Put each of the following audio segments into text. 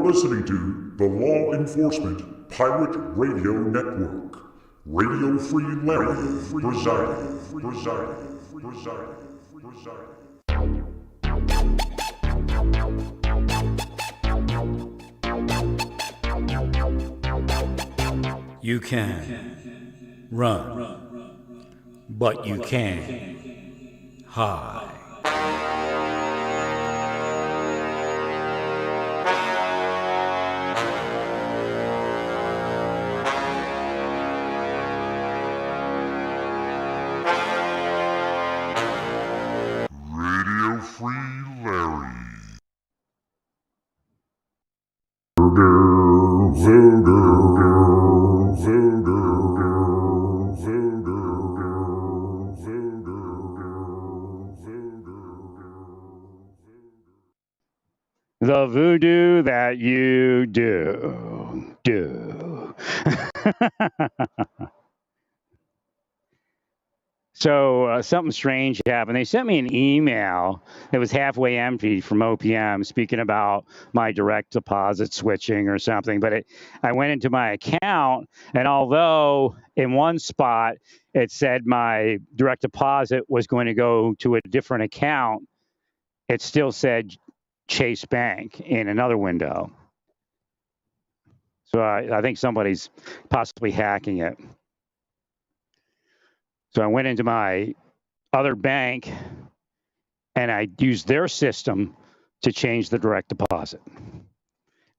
listening to the Law Enforcement Pirate Radio Network. Radio Free Larry presiding. You can run, but you can't hide. Radio Free Larry. The voodoo that you do. So something strange happened. They sent me an email that was halfway empty from OPM speaking about my direct deposit switching or something. But I went into my account, and although in one spot it said my direct deposit was going to go to a different account, it still said Chase Bank in another window. So I think somebody's possibly hacking it. So I went into my other bank and I used their system to change the direct deposit.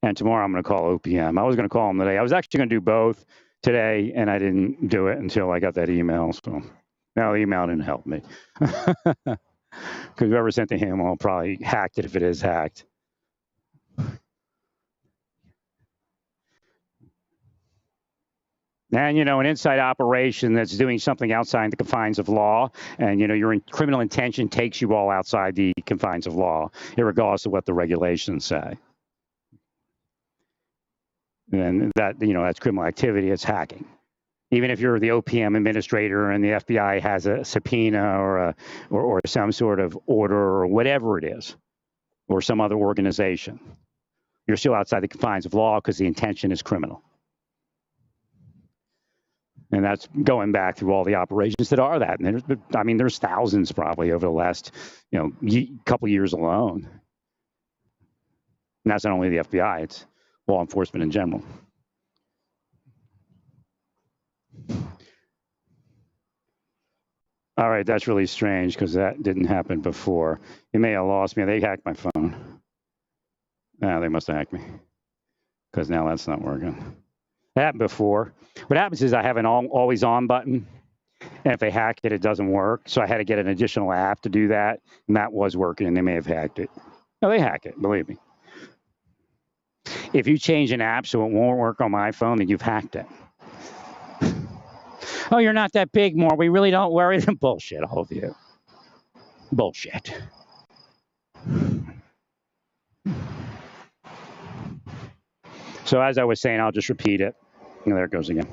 And tomorrow I'm going to call OPM. I was going to call them today. I was actually going to do both today, and I didn't do it until I got that email. So now the email didn't help me. Because whoever sent the email probably hacked it if it is hacked. And, an inside operation that's doing something outside the confines of law, and, your criminal intention takes you all outside the confines of law, regardless of what the regulations say. And that, that's criminal activity, it's hacking. Even if you're the OPM administrator and the FBI has a subpoena or some sort of order or whatever it is, or some other organization, you're still outside the confines of law because the intention is criminal. And that's going back through all the operations that are that. And there's thousands probably over the last, couple years alone. And that's not only the FBI, it's law enforcement in general. All right, that's really strange because that didn't happen before. You may have lost me. They hacked my phone. They must have hacked me because now that's not working. That happened before. What happens is I have an always on button, and if they hack it, it doesn't work. So I had to get an additional app to do that, and that was working, and they may have hacked it. No, they hack it, believe me. If you change an app so it won't work on my phone, then you've hacked it. Oh, you're not that big, more. We really don't worry. Bullshit, all of you. Bullshit. So as I was saying, I'll just repeat it. There it goes again.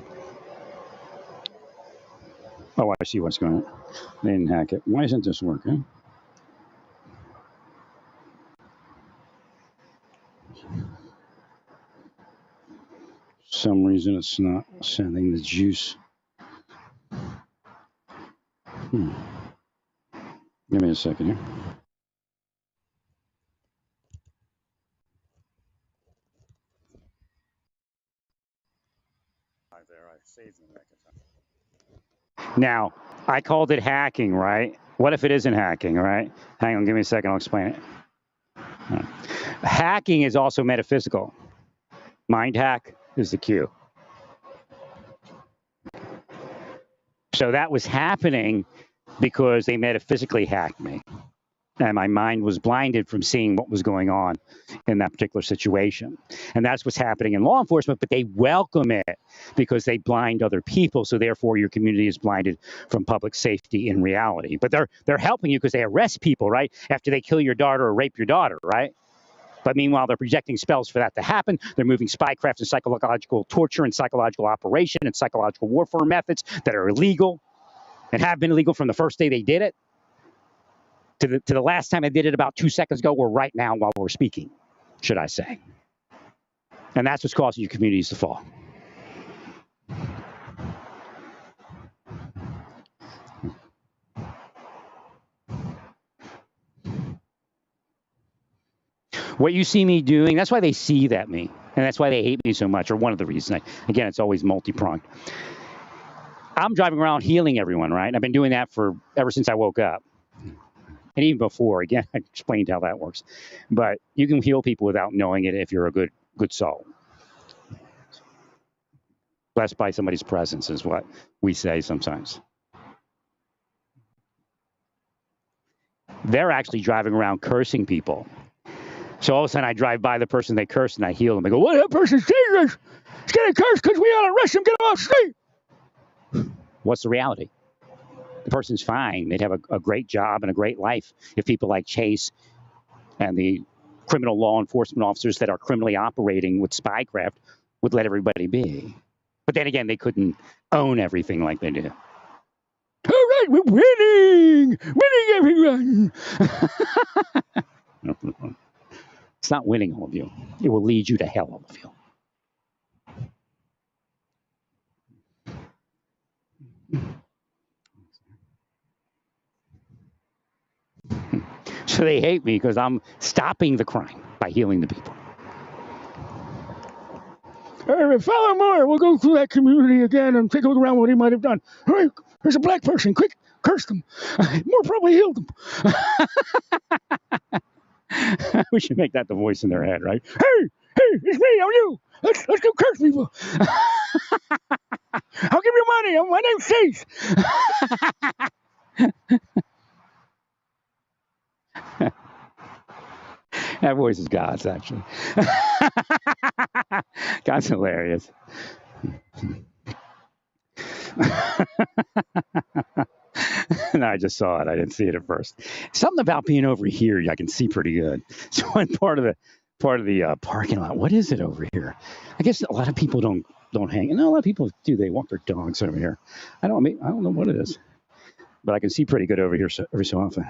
Oh, I see what's going on. They didn't hack it. Why isn't this working? For some reason it's not sending the juice. Give me a second here. Now, I called it hacking, right? What if it isn't hacking, right? Hang on, give me a second, I'll explain it. Right. Hacking is also metaphysical. Mind hack is the cue. So that was happening because they metaphysically hacked me. And my mind was blinded from seeing what was going on in that particular situation. And that's what's happening in law enforcement, but they welcome it because they blind other people. So therefore, your community is blinded from public safety in reality. But they're helping you because they arrest people, right? After they kill your daughter or rape your daughter, right? But meanwhile, they're projecting spells for that to happen. They're moving spycraft and psychological torture and psychological operation and psychological warfare methods that are illegal and have been illegal from the first day they did it to the last time I did it about 2 seconds ago, or right now while we're speaking, should I say. And that's what's causing your communities to fall. What you see me doing, that's why they seethe at me. And that's why they hate me so much, or one of the reasons. Again, it's always multi-pronged. I'm driving around healing everyone, right? I've been doing that ever since I woke up. And even before, again, I explained how that works. But you can heal people without knowing it if you're a good soul. Blessed by somebody's presence is what we say sometimes. They're actually driving around cursing people. So all of a sudden I drive by the person they curse and I heal them. I go, well, that person's dangerous. He's getting cursed because we ought to arrest him, get him off the street. What's the reality? The person's fine. They'd have a great job and a great life if people like Chase and the criminal law enforcement officers that are criminally operating with spycraft would let everybody be. But then again, they couldn't own everything like they do. All right, we're winning! Winning, everyone! It's not winning, all of you. It will lead you to hell, all of you. So they hate me because I'm stopping the crime by healing the people. All right, follow more. We'll go through that community again and take a look around what he might have done. All right, there's a black person. Quick, curse them. More probably healed them. We should make that the voice in their head, right? Hey, it's me, I'm you. Let's go curse people. I'll give you money. My name's Chase. That voice is God's, actually. God's hilarious. No, I just saw it. I didn't see it at first. Something about being over here, I can see pretty good. So in part of the parking lot. What is it over here? I guess a lot of people don't hang. No, a lot of people do. They walk their dogs over here. I don't know what it is, but I can see pretty good over here every so often.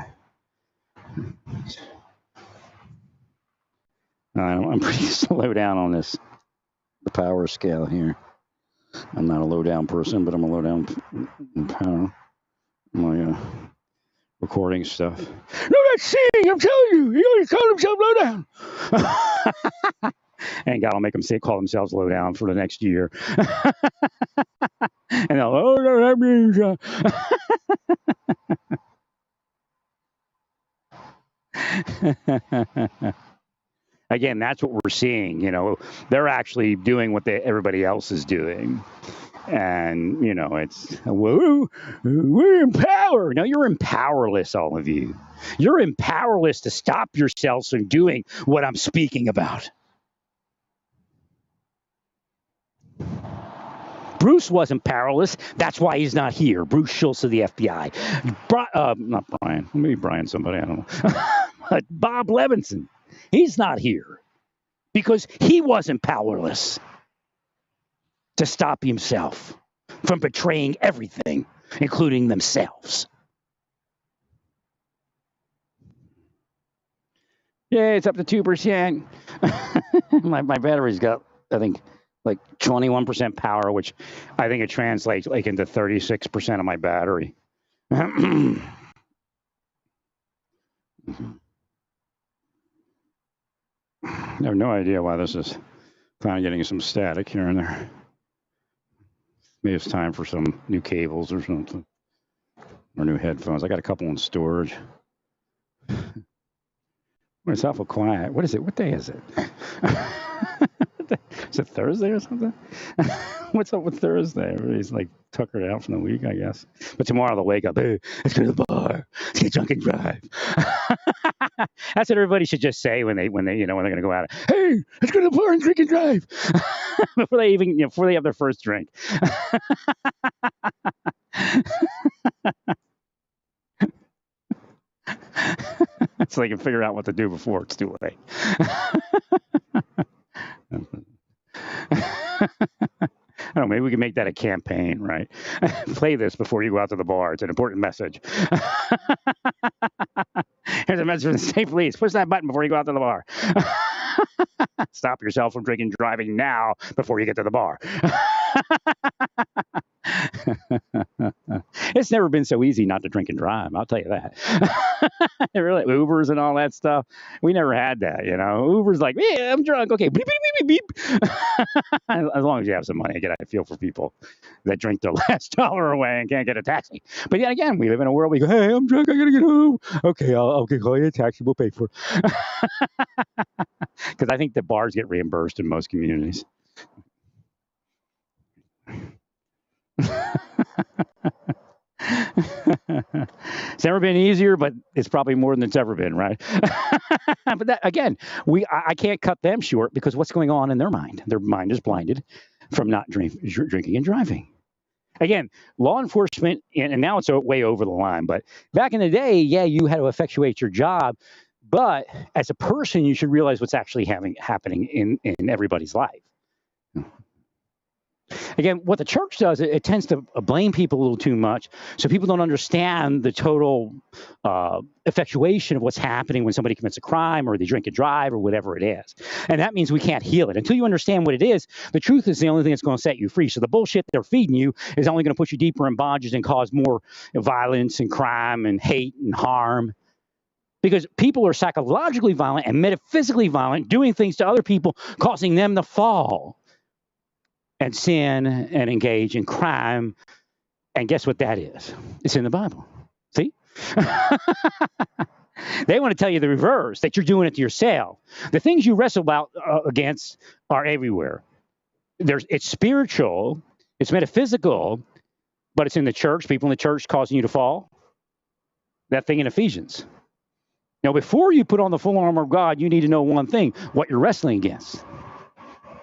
I'm pretty slow down on the power scale here. I'm not a low down person, but I'm a low down in power. My recording stuff. No, that's cheating. I'm telling you. He always called himself low down. And God will make them call themselves low down for the next year. And they'll, oh, no, that means. Again, that's what we're seeing. They're actually doing what everybody else is doing. And, it's, whoa, we're in power. No, you're in powerless, all of you. You're in powerless to stop yourselves from doing what I'm speaking about. Bruce wasn't powerless. That's why he's not here. Bruce Schultz of the FBI. Not Brian. Maybe Brian somebody. I don't know. But Bob Levinson. He's not here because he wasn't powerless to stop himself from betraying everything, including themselves. Yeah, it's up to 2%. my battery's got, I think, like 21% power, which I think it translates like into 36% of my battery. I have no idea why this is finally getting some static here and there. Maybe it's time for some new cables or something. Or new headphones. I got a couple in storage. It's awful quiet. What is it? What day is it? Is it Thursday or something? What's up with Thursday? Everybody's like tuckered out from the week, I guess. But tomorrow they'll wake up. Hey, let's go to the bar. Let's get drunk and drive. That's what everybody should just say when they're going to go out. Hey, let's go to the bar and drink and drive. before they have their first drink. So they can figure out what to do before it's too late. I don't know, maybe we can make that a campaign, right? Play this before you go out to the bar. It's an important message. Here's a message from the state police. Push that button before you go out to the bar. stop yourself from drinking and driving now before you get to the bar. It's never been so easy not to drink and drive. I'll tell you that. Really, Ubers and all that stuff. We never had that, you know. Uber's like, yeah, I'm drunk. Okay, beep, beep, beep, beep, beep. As long as you have some money, I feel for people that drink their last dollar away and can't get a taxi. But yet again, we live in a world. We go, hey, I'm drunk. I gotta get home. Okay, I'll call you a taxi. We'll pay for it. Because I think the bars get reimbursed in most communities. It's never been easier, but it's probably more than it's ever been, right? But that, again, I can't cut them short because what's going on in their mind? Their mind is blinded from not drinking and driving. Again, law enforcement, and now it's way over the line, but back in the day, yeah, you had to effectuate your job, but as a person, you should realize what's actually happening in everybody's life. Again, what the church does, it tends to blame people a little too much, so people don't understand the total effectuation of what's happening when somebody commits a crime or they drink and drive or whatever it is. And that means we can't heal it. Until you understand what it is, the truth is the only thing that's going to set you free. So the bullshit they're feeding you is only going to put you deeper in bondage and cause more violence and crime and hate and harm. Because people are psychologically violent and metaphysically violent, doing things to other people, causing them to fall and sin and engage in crime. And guess what that is? It's in the Bible. See? They want to tell you the reverse, that you're doing it to yourself. The things you wrestle against are everywhere. It's spiritual, it's metaphysical, but it's in the church, people in the church causing you to fall. That thing in Ephesians. Now, before you put on the full armor of God, you need to know one thing, what you're wrestling against.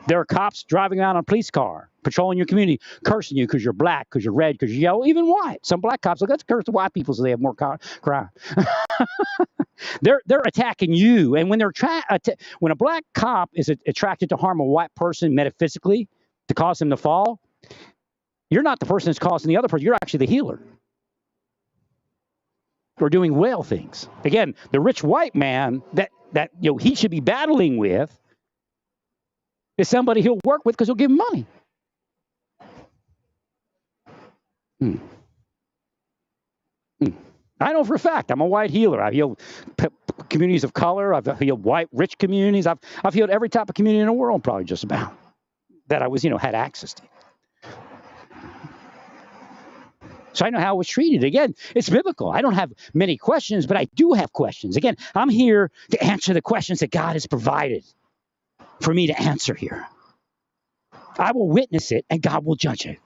There are cops driving around on a police car, patrolling your community, cursing you because you're black, because you're red, because you're yellow, even white. Some black cops, let's curse the white people so they have more crime. They're attacking you. And when when a black cop is attracted to harm a white person metaphysically to cause him to fall, you're not the person that's causing the other person. You're actually the healer. Or doing whale things. Again, the rich white man that he should be battling with is somebody he'll work with because he'll give him money. I know for a fact I'm a white healer. I've healed communities of color. I've healed white rich communities. I've healed every type of community in the world, probably just about, that I was had access to. So I know how it was treated. Again, it's biblical. I don't have many questions, but I do have questions. Again, I'm here to answer the questions that God has provided for me to answer here. I will witness it, and God will judge it.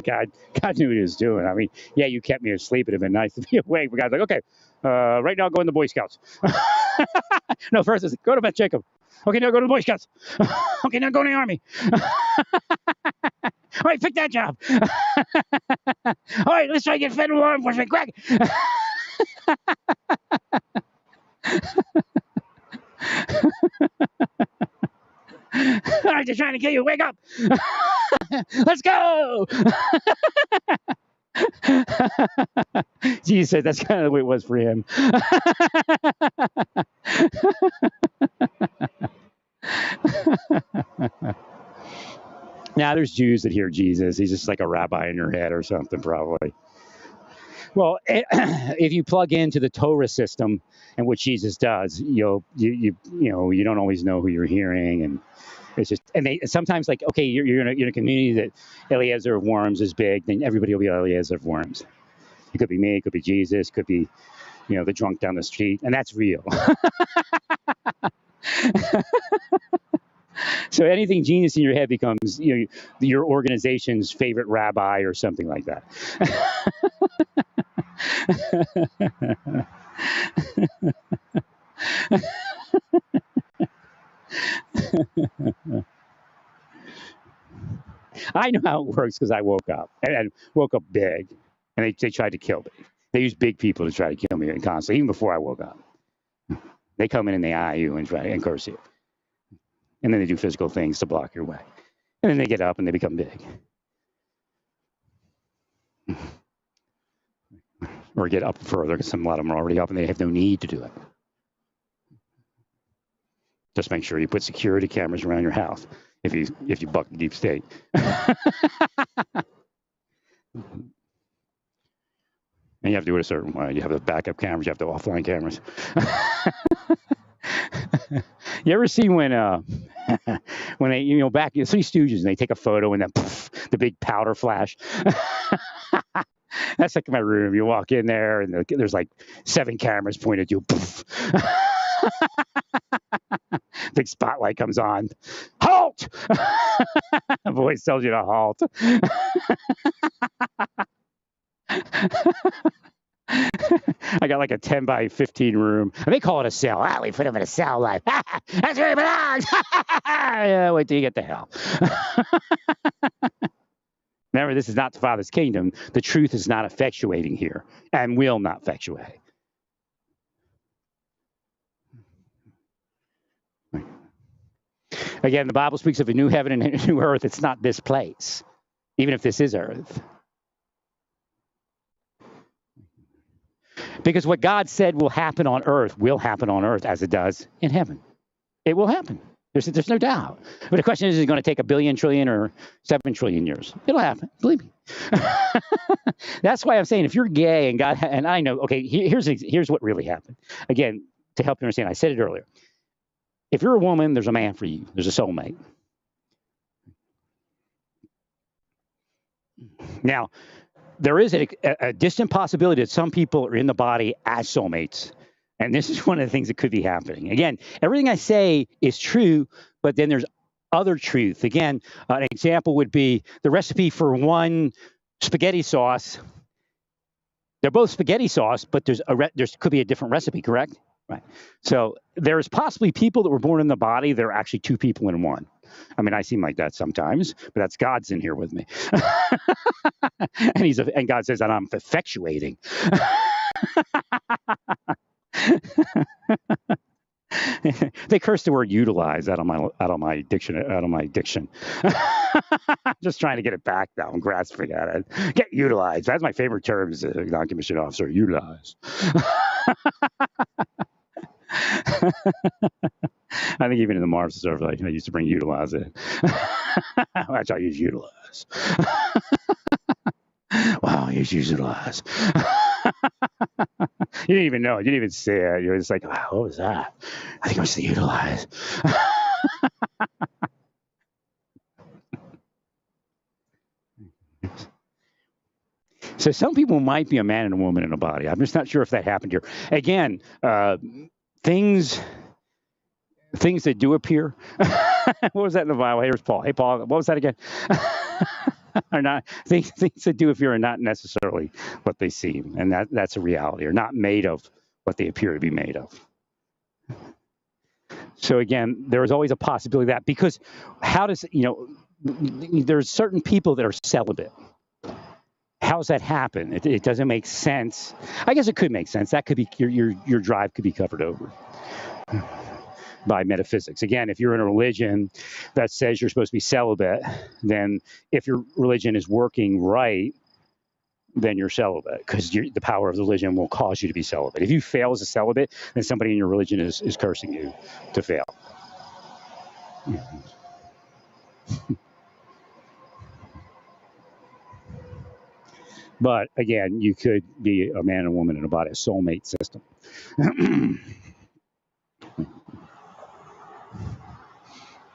God knew what he was doing. I mean, yeah, you kept me asleep. It'd have been nice to be awake. But God's like, okay, right now go in the Boy Scouts. No, first it's go to Beth Jacob. Okay, now go to the Boy Scouts. Okay, now go in the Army. All right, pick that job. All right, let's try to get federal law enforcement. Quick. All right, they're trying to kill you. Wake up. Let's go. Jesus said that's kind of the way it was for him. Now, there's Jews that hear Jesus. He's just like a rabbi in your head or something, probably. Well, if you plug into the Torah system and what Jesus does, you don't always know who you're hearing, and it's just, and they sometimes like, okay, you're in a community that Eliezer of Worms is big, then everybody will be Eliezer of Worms. It could be me, it could be Jesus, it could be, the drunk down the street, and that's real. So anything genius in your head becomes your organization's favorite rabbi or something like that. I know how it works because I woke up and woke up big, and they tried to kill me. They use big people to try to kill me constantly, even before I woke up. They come in and they eye you and try and curse you. And then they do physical things to block your way. And then they get up and they become big. Or get up further, because a lot of them are already up and they have no need to do it. Just make sure you put security cameras around your house if you buck the deep state. And you have to do it a certain way. You have the backup cameras, you have the offline cameras. You ever see when they, back in Three Stooges, and they take a photo and then poof, the big powder flash? That's like my room. You walk in there and there's like 7 cameras pointed at you. Poof. Big spotlight comes on. Halt! A voice tells you to halt. I got like a 10 by 15 room. And they call it a cell. We put them in a cell life. That's where it belongs. Yeah, wait till you get to hell. Remember, this is not the Father's kingdom. The truth is not effectuating here and will not effectuate. Again, the Bible speaks of a new heaven and a new earth. It's not this place, even if this is earth. Because what God said will happen on earth as it does in heaven. It will happen. There's no doubt. But the question is it going to take 1 billion, trillion, or 7 trillion years? It'll happen. Believe me. That's why I'm saying if you're gay and God, and I know, okay, here's what really happened. Again, to help you understand, I said it earlier. If you're a woman, there's a man for you. There's a soulmate. Now, there is a distant possibility that some people are in the body as soulmates. And this is one of the things that could be happening. Again, everything I say is true, but then there's other truth. Again, an example would be the recipe for one spaghetti sauce. They're both spaghetti sauce, but there could be a different recipe, correct? Right. So there's possibly people that were born in the body. They're actually 2 people in one. I mean, I seem like that sometimes, but that's God's in here with me. And God says that I'm effectuating. They curse the word utilize out of my diction. Just trying to get it back now and grasping at it. Get utilized. That's my favorite term as a non-commissioned officer. Utilize. I think even in the Mars server, I used to bring utilize in. That's how I use utilize. Wow, you utilize. You didn't even know. You didn't even say it. You were just like, wow, what was that? I think it was the utilize. So some people might be a man and a woman in a body. I'm just not sure if that happened here. Again, things that do appear. What was that in the Bible? Here's Paul. Hey, Paul, what was that again? Are not things that do appear are not necessarily what they seem, and that's a reality. Are not made of what they appear to be made of. So again, there is always a possibility of that, because how does there's certain people that are celibate. How does that happen? It doesn't make sense. I guess it could make sense. That could be your drive could be covered over by metaphysics. Again, if you're in a religion that says you're supposed to be celibate, then if your religion is working right, then you're celibate, because the power of the religion will cause you to be celibate. If you fail as a celibate, then somebody in your religion is cursing you to fail. But again, you could be a man and a woman in a body, a soulmate system.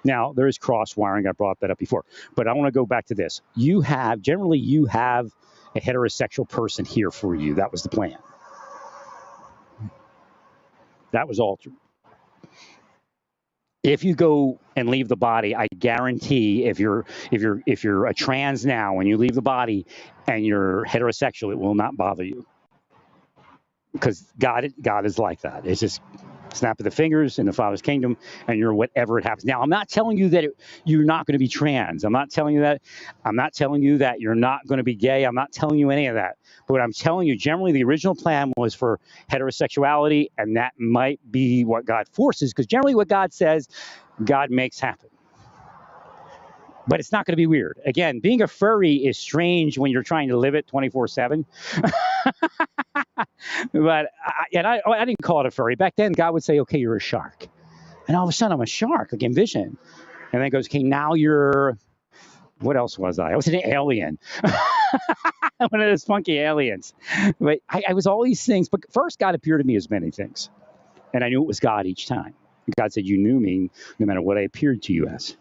Now, there is cross wiring. I brought that up before. But I want to go back to this. You have a heterosexual person here for you. That was the plan. That was altered. If you go and leave the body, I guarantee if you're a trans now, when you leave the body and you're heterosexual, it will not bother you, because God is like that. It's just Snap of the fingers in the Father's kingdom, and you're whatever it happens. Now, I'm not telling you that you're not going to be trans. I'm not telling you that. I'm not telling you that you're not going to be gay. I'm not telling you any of that. But what I'm telling you, generally, the original plan was for heterosexuality, and that might be what God forces, because generally what God says, God makes happen. But it's not going to be weird. Again, being a furry is strange when you're trying to live it 24/7. But I didn't call it a furry. Back then, God would say, okay, you're a shark. And all of a sudden, I'm a shark, like Envision. And then it goes, okay, now you're, what else was I? I was an alien. One of those funky aliens. But I was all these things. But first, God appeared to me as many things. And I knew it was God each time. God said, you knew me no matter what I appeared to you as.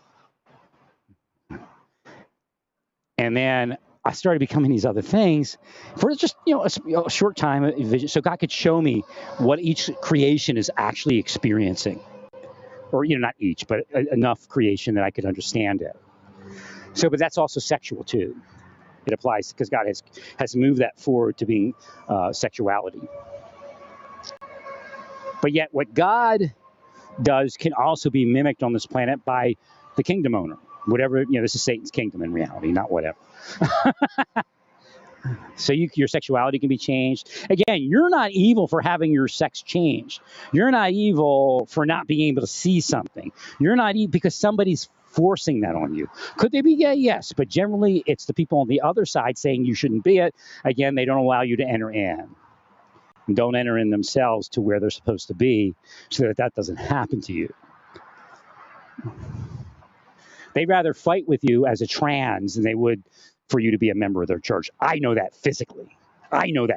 And then I started becoming these other things for just, a short time of vision. So God could show me what each creation is actually experiencing. Or, not each, but enough creation that I could understand it. So, but that's also sexual too. It applies because God has moved that forward to being sexuality. But yet what God does can also be mimicked on this planet by the kingdom owner. Whatever, this is Satan's kingdom in reality, not whatever. So your sexuality can be changed. Again, you're not evil for having your sex changed. You're not evil for not being able to see something. You're not evil because somebody's forcing that on you. Could they be gay? Yes. But generally, it's the people on the other side saying you shouldn't be it. Again, they don't allow you to enter in. And don't enter in themselves to where they're supposed to be so that doesn't happen to you. They'd rather fight with you as a trans than they would for you to be a member of their church. I know that physically. And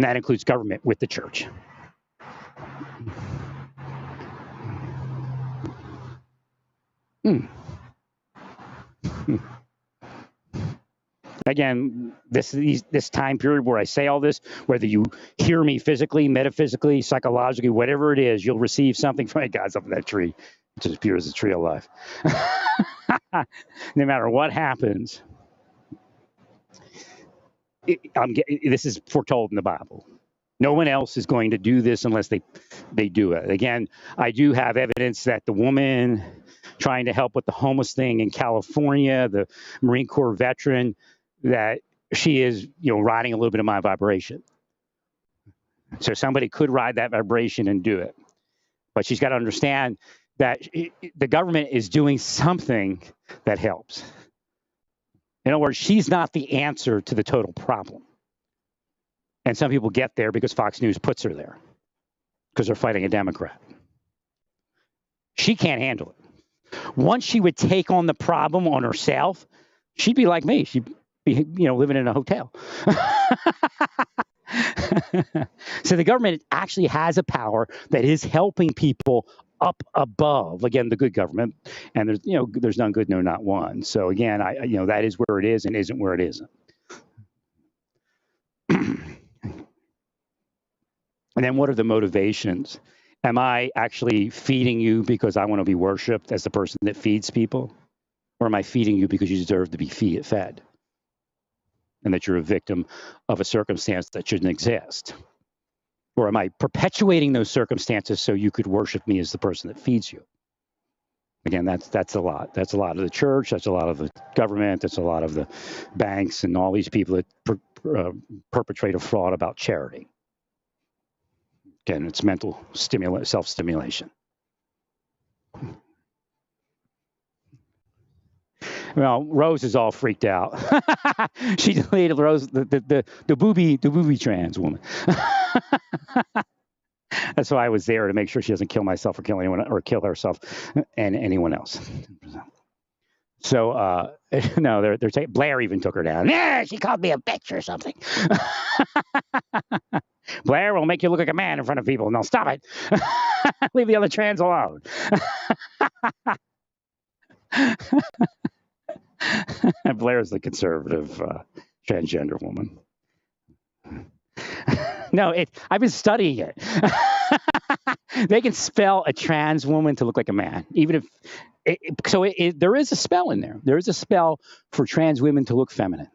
that includes government with the church. Again, this time period where I say all this, whether you hear me physically, metaphysically, psychologically, whatever it is, you'll receive something from it. God's up in that tree. It's as pure as a tree of life. No matter what happens, this is foretold in the Bible. No one else is going to do this unless they do it. Again, I do have evidence that the woman trying to help with the homeless thing in California, the Marine Corps veteran, that she is, riding a little bit of my vibration. So somebody could ride that vibration and do it. But she's got to understand that the government is doing something that helps. In other words, she's not the answer to the total problem. And some people get there because Fox News puts her there because they're fighting a Democrat. She can't handle it. Once she would take on the problem on herself, she'd be like me. She'd be, living in a hotel. So the government actually has a power that is helping people up above, again, the good government. And there's none good, no, not one. So again, that is where it is and isn't where it isn't. And then what are the motivations? Am I actually feeding you because I want to be worshipped as the person that feeds people? Or am I feeding you because you deserve to be fed? And that you're a victim of a circumstance that shouldn't exist? Or am I perpetuating those circumstances so you could worship me as the person that feeds you? Again, that's a lot. That's a lot of the church. That's a lot of the government. That's a lot of the banks and all these people that perpetrate a fraud about charity. Again, it's mental self-stimulation. Well, Rose is all freaked out. She deleted Rose, the booby trans woman. That's why I was there, to make sure she doesn't kill myself or kill anyone or kill herself and anyone else. So no, they're Blair even took her down. Yeah, she called me a bitch or something. Blair will make you look like a man in front of people. No, stop it. Leave the other trans alone. Blair is the conservative transgender woman. No, I've been studying it. They can spell a trans woman to look like a man, even if there is a spell in there. There is a spell for trans women to look feminine.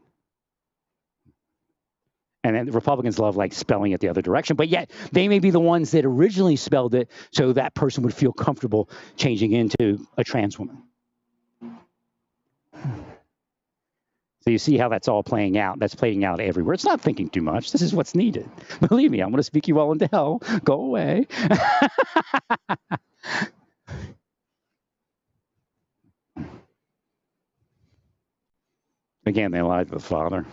And then the Republicans love like spelling it the other direction, but yet they may be the ones that originally spelled it so that person would feel comfortable changing into a trans woman. So you see how that's all playing out. That's playing out everywhere. It's not thinking too much. This is what's needed. Believe me, I'm going to speak you all into hell. Go away. Again, they lied to the Father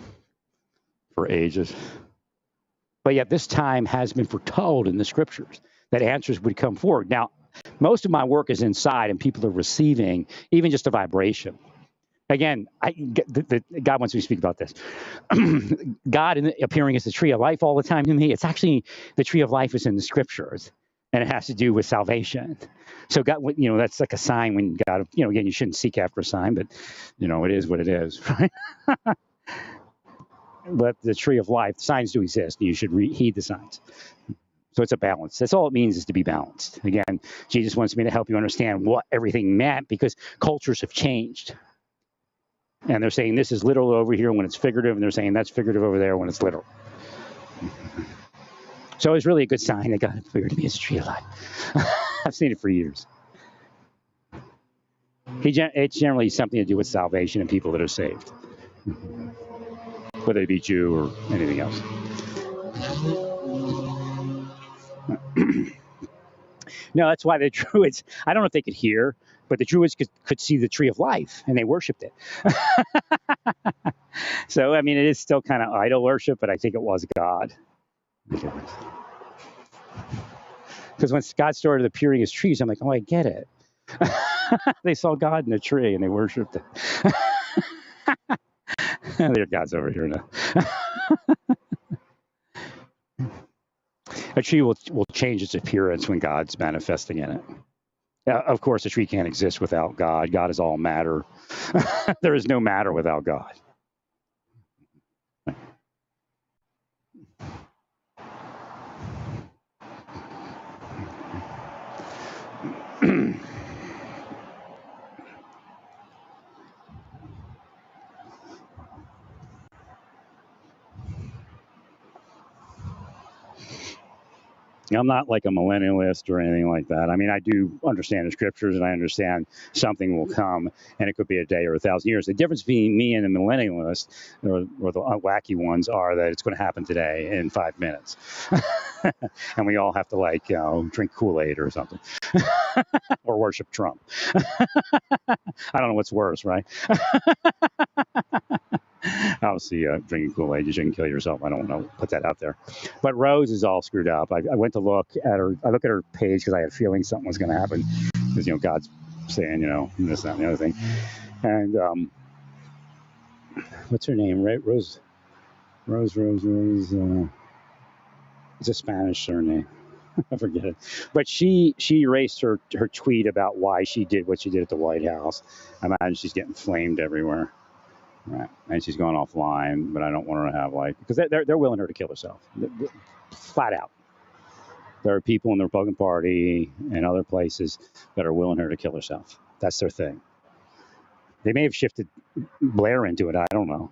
for ages. But yet this time has been foretold in the scriptures that answers would come forward. Now, most of my work is inside and people are receiving even just a vibration. Again, God wants me to speak about this. God appearing as the tree of life all the time to me, it's actually the tree of life is in the scriptures and it has to do with salvation. So God, that's like a sign when God, again, you shouldn't seek after a sign, but, it is what it is, right? But the tree of life, signs do exist. And you should heed the signs. So it's a balance. That's all it means, is to be balanced. Again, Jesus wants me to help you understand what everything meant because cultures have changed. And they're saying this is literal over here when it's figurative, and they're saying that's figurative over there when it's literal. So it's really a good sign that God appeared to me as a tree of life. I've seen it for years. It's generally something to do with salvation and people that are saved, whether they be Jew or anything else. No, that's why the Druids, I don't know if they could hear, but the Druids could see the tree of life, and they worshipped it. So, I mean, it is still kind of idol worship, but I think it was God. Because when God started appearing as trees, I'm like, oh, I get it. They saw God in a tree, and they worshipped it. There, God's over here now. A tree will change its appearance when God's manifesting in it. Of course, a tree can't exist without God. God is all matter. There is no matter without God. I'm not like a millennialist or anything like that. I mean, I do understand the scriptures, and I understand something will come, and it could be a day or 1,000 years. The difference between me and the millennialist, or the wacky ones, are that it's going to happen today in 5 minutes. And we all have to, drink Kool-Aid or something. Or worship Trump. I don't know what's worse, right? Obviously, drinking Kool-Aid, you shouldn't kill yourself. I don't know, put that out there. But Rose is all screwed up. I went to look at her. I look at her page because I had a feeling something was going to happen. Because, God's saying, this, that, and the other thing. And what's her name? Right? Rose. It's a Spanish surname. I forget it. But she erased her tweet about why she did what she did at the White House. I imagine she's getting flamed everywhere. Right. And she's gone offline, but I don't want her to have because they're willing her to kill herself. Flat out. There are people in the Republican Party and other places that are willing her to kill herself. That's their thing. They may have shifted Blair into it. I don't know.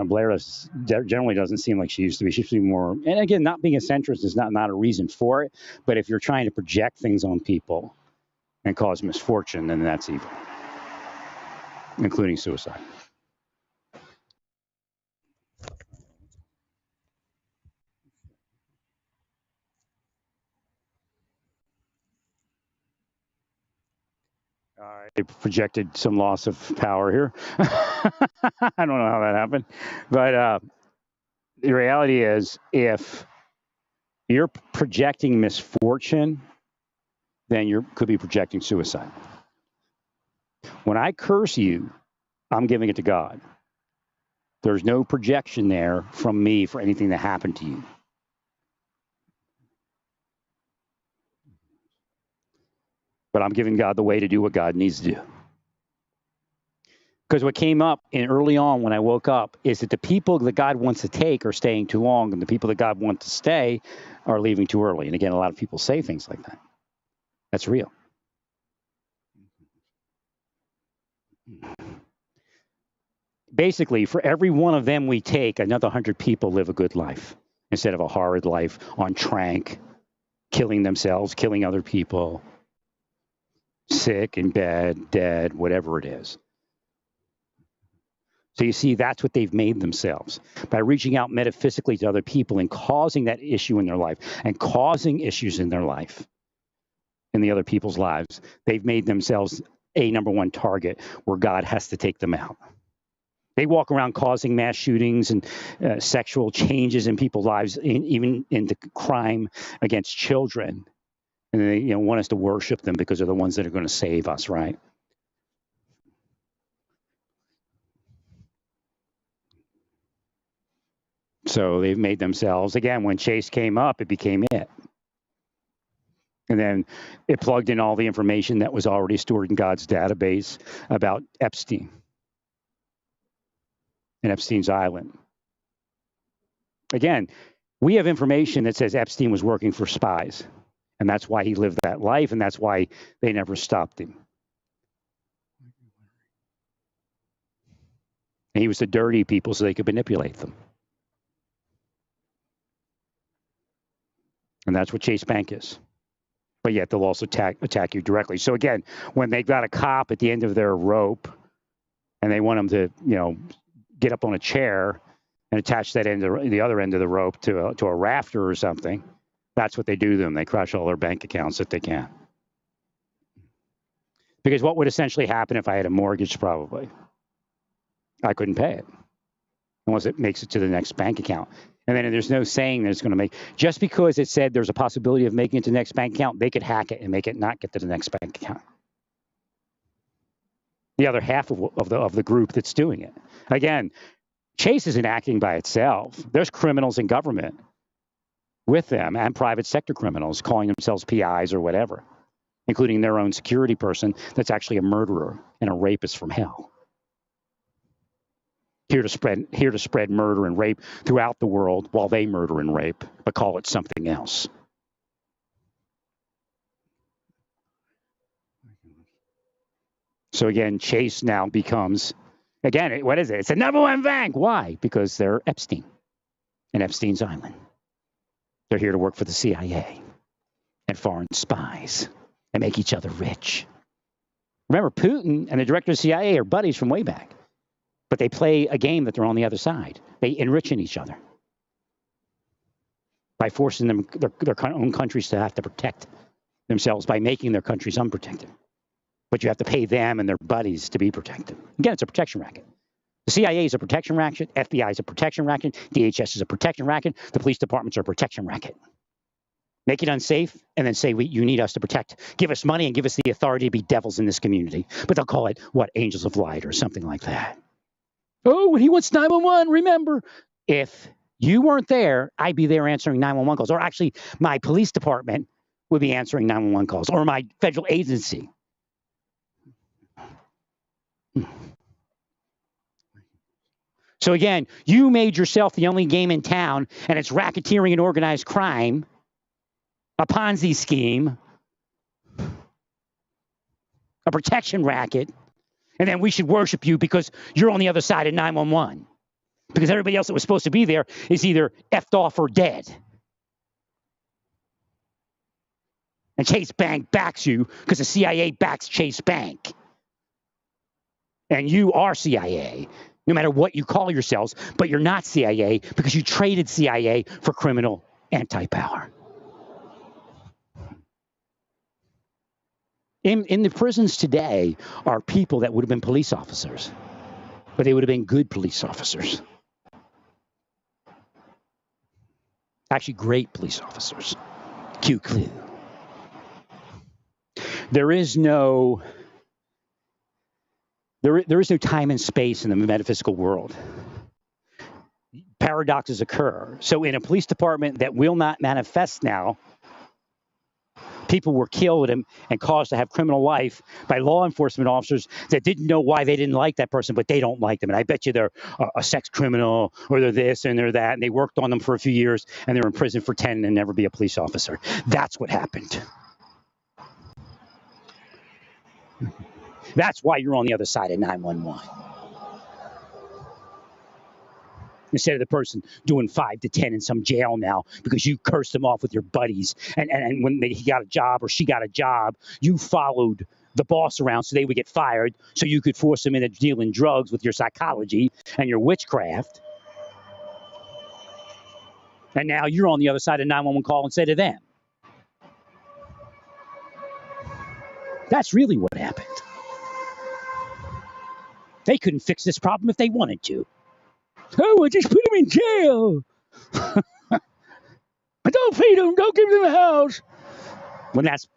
Blair generally doesn't seem like she used to be. She used to be more, and again, not being a centrist is not a reason for it. But if you're trying to project things on people and cause misfortune, then that's evil, including suicide. I projected some loss of power here. I don't know how that happened. But the reality is, if you're projecting misfortune, then you could be projecting suicide. When I curse you, I'm giving it to God. There's no projection there from me for anything that happened to you. But I'm giving God the way to do what God needs to do. Because what came up early on when I woke up is that the people that God wants to take are staying too long, and the people that God wants to stay are leaving too early. And again, a lot of people say things like that. That's real. basically, for every one of them we take, another 100 people live a good life instead of a horrid life on trank, killing themselves, killing other people, sick in bed, dead, whatever it is. So you see, that's what they've made themselves by reaching out metaphysically to other people and causing that issue in their life and causing issues in their life, in the other people's lives. They've made themselves a number one target where God has to take them out. They walk around causing mass shootings and sexual changes in people's lives, even into crime against children. And they want us to worship them because they're the ones that are going to save us, right? So they've made themselves, again, when Chase came up, it became it. And then it plugged in all the information that was already stored in God's database about Epstein and Epstein's Island. Again, we have information that says Epstein was working for spies, and that's why he lived that life, and that's why they never stopped him. And he was to dirty people so they could manipulate them. And that's what Chase Bank is. But yet they'll also attack you directly. So again, when they've got a cop at the end of their rope and they want them to, get up on a chair and attach that end the other end of the rope to a rafter or something, that's what they do to them. They crush all their bank accounts if they can. Because what would essentially happen if I had a mortgage? Probably I couldn't pay it unless it makes it to the next bank account. And then there's no saying that it's going to make, just because it said there's a possibility of making it to the next bank account, they could hack it and make it not get to the next bank account. The other half of the group that's doing it. Again, Chase isn't acting by itself. There's criminals in government with them and private sector criminals calling themselves PIs or whatever, including their own security person that's actually a murderer and a rapist from hell. Here to spread murder and rape throughout the world while they murder and rape, but call it something else. So again, Chase now becomes, again, what is it? It's the number one bank. Why? Because they're Epstein and Epstein's Island. They're here to work for the CIA and foreign spies and make each other rich. Remember, Putin and the director of the CIA are buddies from way back. But they play a game that they're on the other side. They enrich in each other by forcing them, their own countries to have to protect themselves by making their countries unprotected. But you have to pay them and their buddies to be protected. Again, it's a protection racket. The CIA is a protection racket. FBI is a protection racket. DHS is a protection racket. The police departments are a protection racket. Make it unsafe and then say, you need us to protect. Give us money and give us the authority to be devils in this community. But they'll call it, angels of light or something like that. Oh, when he wants 911, remember, if you weren't there, I'd be there answering 911 calls. Or actually, my police department would be answering 911 calls, or my federal agency. So again, you made yourself the only game in town, and it's racketeering and organized crime, a Ponzi scheme, a protection racket. And then we should worship you because you're on the other side of 911. Because everybody else that was supposed to be there is either effed off or dead. And Chase Bank backs you because the CIA backs Chase Bank. And you are CIA, no matter what you call yourselves, but you're not CIA because you traded CIA for criminal anti-power. In the prisons today are people that would have been police officers, but they would have been good police officers. Actually, great police officers. Q-Clue. There is no time and space in the metaphysical world. Paradoxes occur. So in a police department that will not manifest now, people were killed and caused to have criminal life by law enforcement officers that didn't know why they didn't like that person, but they don't like them. And I bet you they're a sex criminal or they're this and they're that. And they worked on them for a few years and they're in prison for 10 and never be a police officer. That's what happened. That's why you're on the other side of 911. instead of the person doing 5 to 10 in some jail now because you cursed them off with your buddies. And when he got a job or she got a job, you followed the boss around so they would get fired so you could force them into dealing drugs with your psychology and your witchcraft. And now you're on the other side of 911 call instead of them. That's really what happened. They couldn't fix this problem if they wanted to. Oh, well, just put them in jail. But don't feed them. Don't give them a house. When that's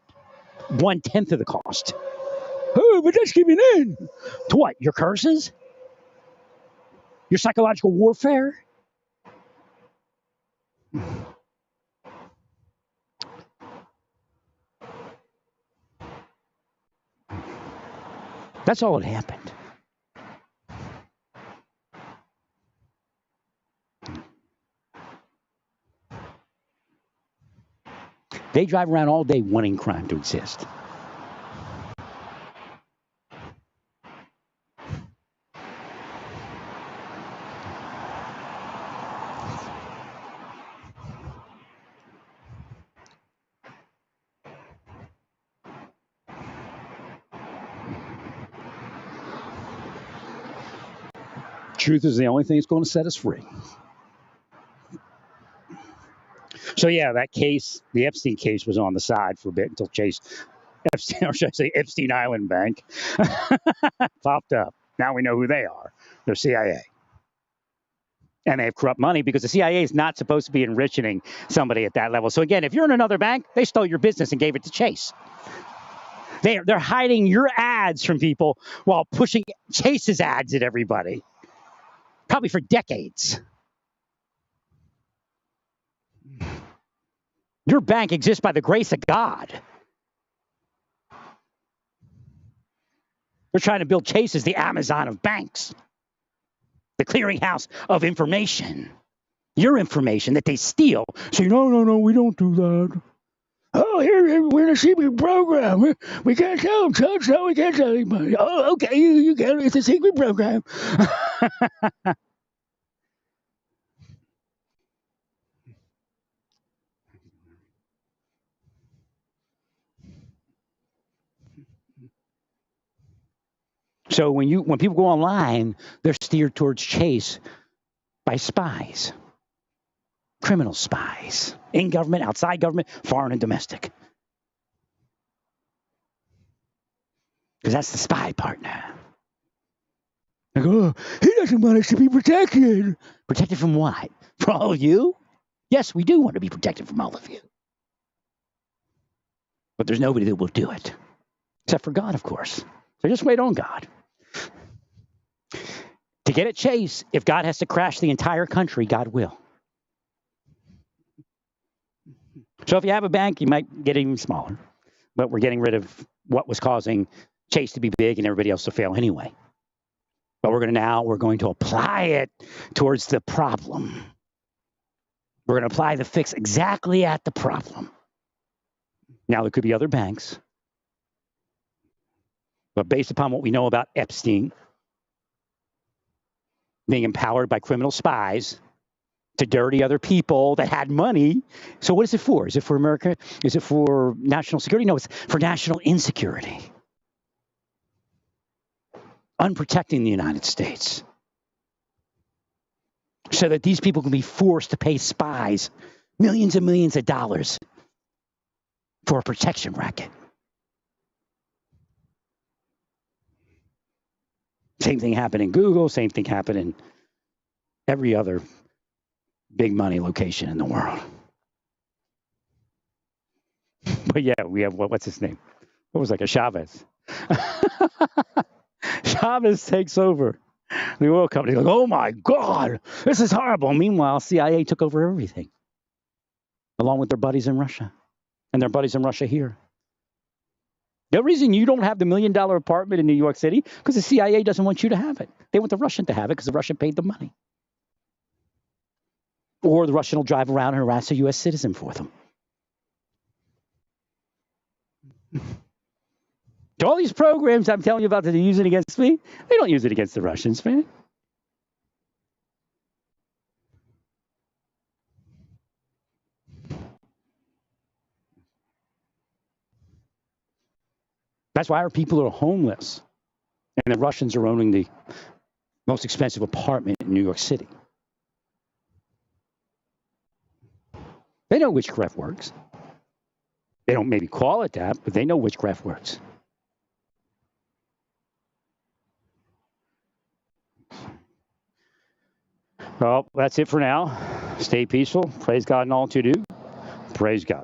1/10 of the cost. Oh, but that's giving in. To what? Your curses? Your psychological warfare? That's all that happened. They drive around all day wanting crime to exist. Truth is the only thing that's going to set us free. So yeah, that case, the Epstein case, was on the side for a bit until Chase Epstein, or should I say Epstein Island Bank, popped up. Now we know who they are. They're CIA. And they have corrupt money because the CIA is not supposed to be enriching somebody at that level. So again, if you're in another bank, they stole your business and gave it to Chase. They're hiding your ads from people while pushing Chase's ads at everybody. Probably for decades. Your bank exists by the grace of God. They're trying to build Chase as the Amazon of banks, the clearinghouse of information, your information that they steal. Say, no, we don't do that. Oh, here, we're in a secret program. We can't tell them, Chuck, no, we can't tell anybody. Oh, okay, you get it. It's a secret program. So when people go online, they're steered towards Chase by spies, criminal spies, in government, outside government, foreign and domestic. Because that's the spy partner. Like, oh, he doesn't want us to be protected. Protected from what? From all of you? Yes, we do want to be protected from all of you. But there's nobody that will do it. Except for God, of course. So just wait on God. To get at Chase, if God has to crash the entire country, God will. So if you have a bank, you might get even smaller. But we're getting rid of what was causing Chase to be big and everybody else to fail anyway. But we're going to apply it towards the problem. We're going to apply the fix exactly at the problem. Now, there could be other banks. But based upon what we know about Epstein being empowered by criminal spies to dirty other people that had money. So what is it for? Is it for America? Is it for national security? No, it's for national insecurity. Unprotecting the United States. So that these people can be forced to pay spies millions and millions of dollars for a protection racket. Same thing happened in Google. Same thing happened in every other big money location in the world. But yeah, we have, what's his name? What was a Chavez? Chavez takes over the oil company. Like, oh my God, this is horrible. Meanwhile, CIA took over everything, along with their buddies in Russia and their buddies in Russia here. The reason you don't have the $1 million apartment in New York City, because the CIA doesn't want you to have it. They want the Russian to have it because the Russian paid the money. Or the Russian will drive around and harass a U.S. citizen for them. So all these programs I'm telling you about that they're using against me, they don't use it against the Russians, man. That's why our people are homeless. And the Russians are owning the most expensive apartment in New York City. They know witchcraft works. They don't maybe call it that, but they know witchcraft works. Well, that's it for now. Stay peaceful. Praise God in all to do. Praise God.